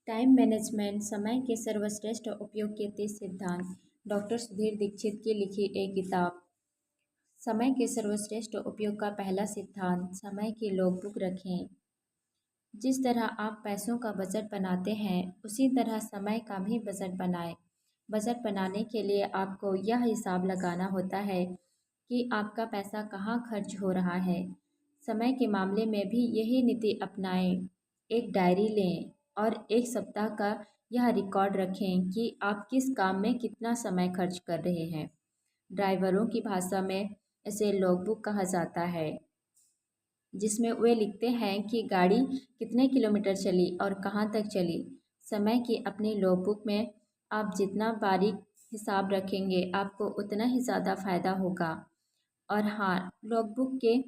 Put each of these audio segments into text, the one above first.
Time management समय के सर्वश्रेष्ठ उपयोग के 30 सिद्धांत। डॉक्टर सुधीर दीक्षित की लिखी एक किताब। समय के सर्वश्रेष्ठ उपयोग का पहला सिद्धांत, समय की लॉगबुक रखें। जिस तरह आप पैसों का बजट बनाते हैं उसी तरह समय का भी बजट बनाएं। बजट बनाने के लिए आपको यह हिसाब लगाना होता है कि आपका पैसा कहाँ खर्च हो रहा है। समय के मामले में भी यही नीति अपनाएं। एक डायरी लें और एक सप्ताह का यह रिकॉर्ड रखें कि आप किस काम में कितना समय खर्च कर रहे हैं। ड्राइवरों की भाषा में इसे लॉगबुक कहा जाता है, जिसमें वे लिखते हैं कि गाड़ी कितने किलोमीटर चली और कहाँ तक चली। समय की अपनी लॉगबुक में आप जितना बारीक हिसाब रखेंगे आपको उतना ही ज़्यादा फायदा होगा। और हाँ, लॉगबुक के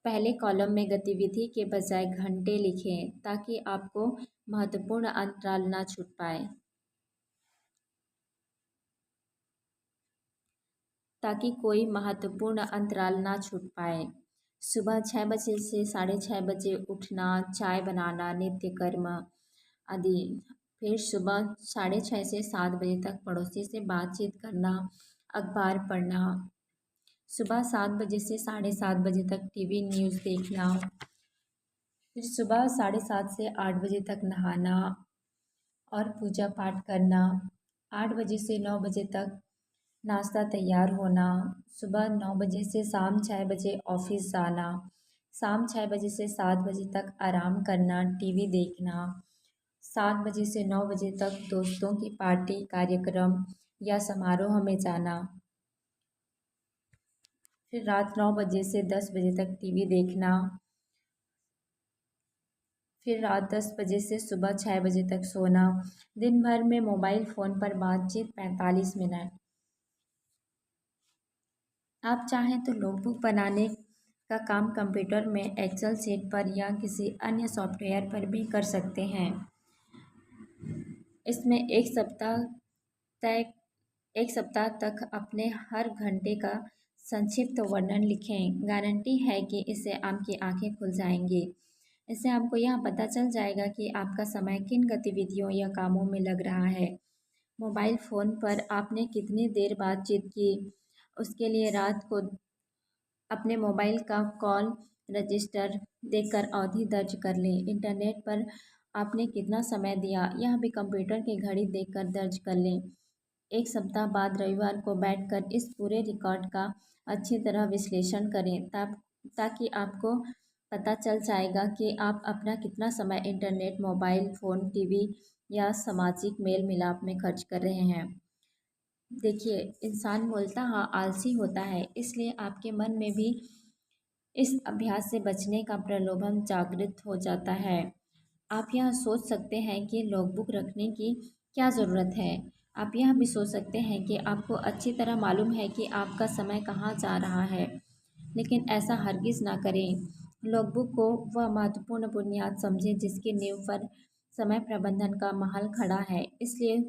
पहले कॉलम में गतिविधि के बजाय घंटे लिखें ताकि आपको महत्वपूर्ण अंतराल ना छूट पाए। ताकि कोई महत्वपूर्ण अंतराल ना छूट पाए। सुबह 6 बजे से 6:30 बजे उठना, चाय बनाना, नित्य कर्म आदि। फिर सुबह 6:30 से 7 बजे तक पड़ोसी से बातचीत करना, अखबार पढ़ना। सुबह 7 बजे से 7:30 बजे तक टीवी न्यूज़ देखना। फिर सुबह 7:30 से 8 बजे तक नहाना और पूजा पाठ करना। 8 बजे से 9 बजे तक नाश्ता तैयार होना। सुबह 9 बजे से शाम 6 बजे ऑफिस जाना। शाम 6 बजे से 7 बजे तक आराम करना, टीवी देखना। 7 बजे से 9 बजे तक दोस्तों की पार्टी, कार्यक्रम या समारोह में जाना। फिर रात 9 बजे से 10 बजे तक टीवी देखना। फिर रात 10 बजे से सुबह 6 बजे तक सोना। दिन भर में मोबाइल फ़ोन पर बातचीत 45 मिनट। आप चाहें तो नोटबुक बनाने का काम कंप्यूटर में एक्सेल शीट पर या किसी अन्य सॉफ्टवेयर पर भी कर सकते हैं। इसमें तय एक सप्ताह तक अपने हर घंटे का संक्षिप्त वर्णन लिखें। गारंटी है कि इससे आपकी आंखें खुल जाएंगी। इससे आपको यह पता चल जाएगा कि आपका समय किन गतिविधियों या कामों में लग रहा है। मोबाइल फ़ोन पर आपने कितनी देर बातचीत की, उसके लिए रात को अपने मोबाइल का कॉल रजिस्टर देखकर अवधि दर्ज कर लें। इंटरनेट पर आपने कितना समय दिया, यह भी कंप्यूटर की घड़ी देखकर दर्ज कर लें। एक सप्ताह बाद रविवार को बैठकर इस पूरे रिकॉर्ड का अच्छी तरह विश्लेषण करें ताकि आपको पता चल जाएगा कि आप अपना कितना समय इंटरनेट, मोबाइल फ़ोन, टीवी या सामाजिक मेल मिलाप में खर्च कर रहे हैं। देखिए, इंसान मूलतः आलसी होता है, इसलिए आपके मन में भी इस अभ्यास से बचने का प्रलोभन जागृत हो जाता है। आप यह सोच सकते हैं कि लॉगबुक रखने की क्या ज़रूरत है। आप यह भी सोच सकते हैं कि आपको अच्छी तरह मालूम है कि आपका समय कहाँ जा रहा है, लेकिन ऐसा हरगिज़ ना करें। लॉगबुक को वह महत्वपूर्ण बुनियाद समझें जिसकी नींव पर समय प्रबंधन का महल खड़ा है। इसलिए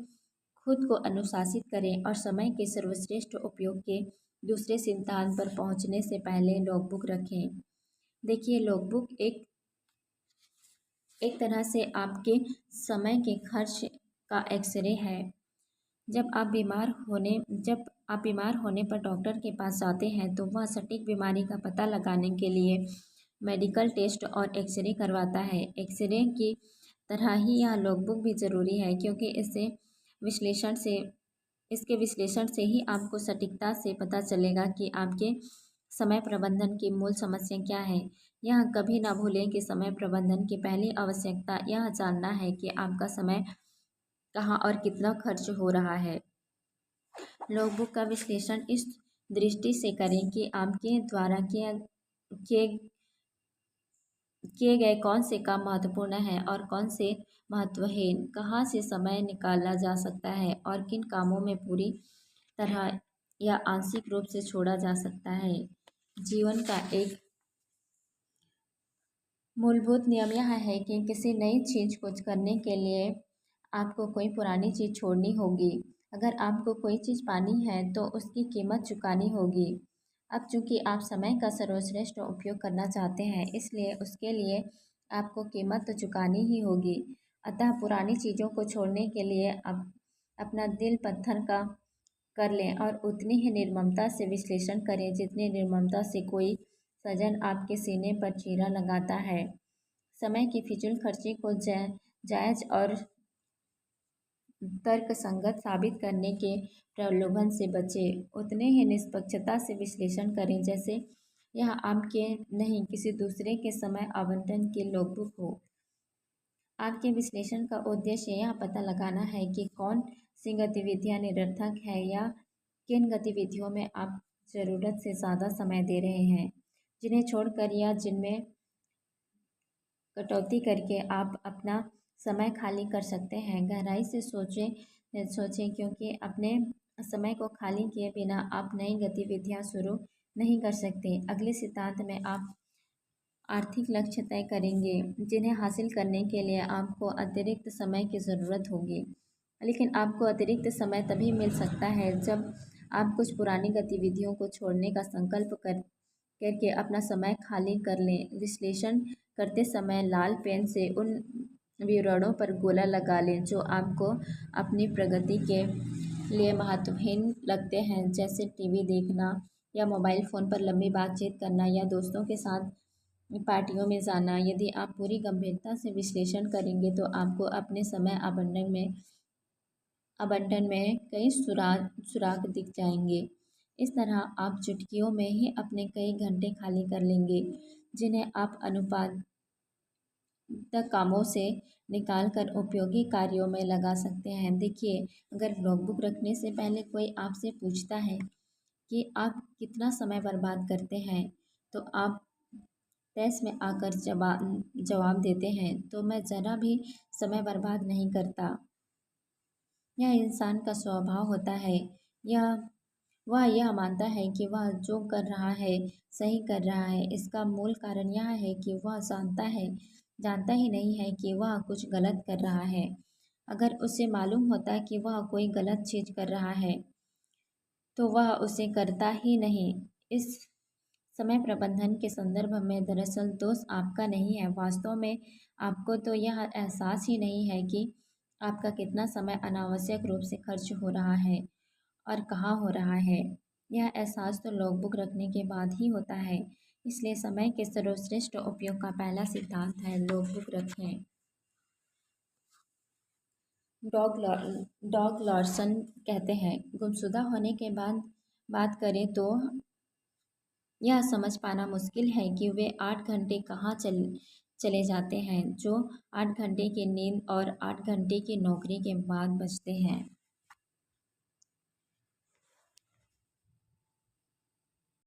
खुद को अनुशासित करें और समय के सर्वश्रेष्ठ उपयोग के दूसरे सिद्धांत पर पहुंचने से पहले लॉगबुक रखें। देखिए, लॉगबुक एक तरह से आपके समय के खर्च का एक्सरे है। जब आप बीमार होने पर डॉक्टर के पास जाते हैं तो वह सटीक बीमारी का पता लगाने के लिए मेडिकल टेस्ट और एक्सरे करवाता है। एक्सरे की तरह ही यह लॉगबुक भी ज़रूरी है, क्योंकि इसके विश्लेषण से ही आपको सटीकता से पता चलेगा कि आपके समय प्रबंधन की मूल समस्या क्या है। यह कभी ना भूलें कि समय प्रबंधन की पहली आवश्यकता यह जानना है कि आपका समय कहाँ और कितना खर्च हो रहा है। लॉगबुक का विश्लेषण इस दृष्टि से करें कि आपके द्वारा किए किए गए कौन से काम महत्वपूर्ण हैं और कौन से महत्वहीन, कहाँ से समय निकाला जा सकता है और किन कामों में पूरी तरह या आंशिक रूप से छोड़ा जा सकता है। जीवन का एक मूलभूत नियम यह है कि किसी नई चीज़ को करने के लिए आपको कोई पुरानी चीज़ छोड़नी होगी। अगर आपको कोई चीज़ पानी है तो उसकी कीमत चुकानी होगी। अब चूंकि आप समय का सर्वश्रेष्ठ उपयोग करना चाहते हैं, इसलिए उसके लिए आपको कीमत तो चुकानी ही होगी। अतः पुरानी चीज़ों को छोड़ने के लिए अब अपना दिल पत्थर का कर लें और उतनी ही निर्ममता से विश्लेषण करें जितनी निर्ममता से कोई सजन आपके सीने पर चीरा लगाता है। समय की फिजूल खर्ची को जायज़ और तर्कसंगत साबित करने के प्रलोभन से बचें। उतने ही निष्पक्षता से विश्लेषण करें जैसे यह आपके नहीं किसी दूसरे के समय आवंटन के लोगबुक हो। आपके विश्लेषण का उद्देश्य यह पता लगाना है कि कौन सी गतिविधियां निरर्थक है या किन गतिविधियों में आप ज़रूरत से ज़्यादा समय दे रहे हैं, जिन्हें छोड़कर या जिनमें कटौती करके आप अपना समय खाली कर सकते हैं। गहराई से सोचें क्योंकि अपने समय को खाली किए बिना आप नई गतिविधियां शुरू नहीं कर सकते। अगले सिद्धांत में आप आर्थिक लक्ष्य तय करेंगे जिन्हें हासिल करने के लिए आपको अतिरिक्त समय की ज़रूरत होगी। लेकिन आपको अतिरिक्त समय तभी मिल सकता है जब आप कुछ पुरानी गतिविधियों को छोड़ने का संकल्प करके अपना समय खाली कर लें। विश्लेषण करते समय लाल पेन से उन विवरणों पर गोला लगा लें जो आपको अपनी प्रगति के लिए महत्वहीन लगते हैं, जैसे टीवी देखना या मोबाइल फ़ोन पर लंबी बातचीत करना या दोस्तों के साथ पार्टियों में जाना। यदि आप पूरी गंभीरता से विश्लेषण करेंगे तो आपको अपने समय आवंटन में कई सुराग दिख जाएंगे। इस तरह आप चुटकियों में ही अपने कई घंटे खाली कर लेंगे जिन्हें आप अनुपात कामों से निकाल कर उपयोगी कार्यों में लगा सकते हैं। देखिए, अगर नोटबुक रखने से पहले कोई आपसे पूछता है कि आप कितना समय बर्बाद करते हैं, तो आप टेस्ट में आकर जवाब देते हैं तो मैं ज़रा भी समय बर्बाद नहीं करता। यह इंसान का स्वभाव होता है। वह यह मानता है कि वह जो कर रहा है सही कर रहा है। इसका मूल कारण यह है कि वह जानता ही नहीं है कि वह कुछ गलत कर रहा है। अगर उसे मालूम होता कि वह कोई गलत चीज़ कर रहा है तो वह उसे करता ही नहीं। इस समय प्रबंधन के संदर्भ में दरअसल दोष आपका नहीं है। वास्तव में आपको तो यह एहसास ही नहीं है कि आपका कितना समय अनावश्यक रूप से खर्च हो रहा है और कहाँ हो रहा है। यह एहसास तो लॉगबुक रखने के बाद ही होता है। इसलिए समय के सर्वश्रेष्ठ उपयोग का पहला सिद्धांत है लॉगबुक रखें। डॉग लॉर्सन कहते हैं, गुमशुदा होने के बाद बात करें तो यह समझ पाना मुश्किल है कि वे 8 घंटे कहाँ चले जाते हैं जो 8 घंटे की नींद और 8 घंटे की नौकरी के बाद बचते हैं।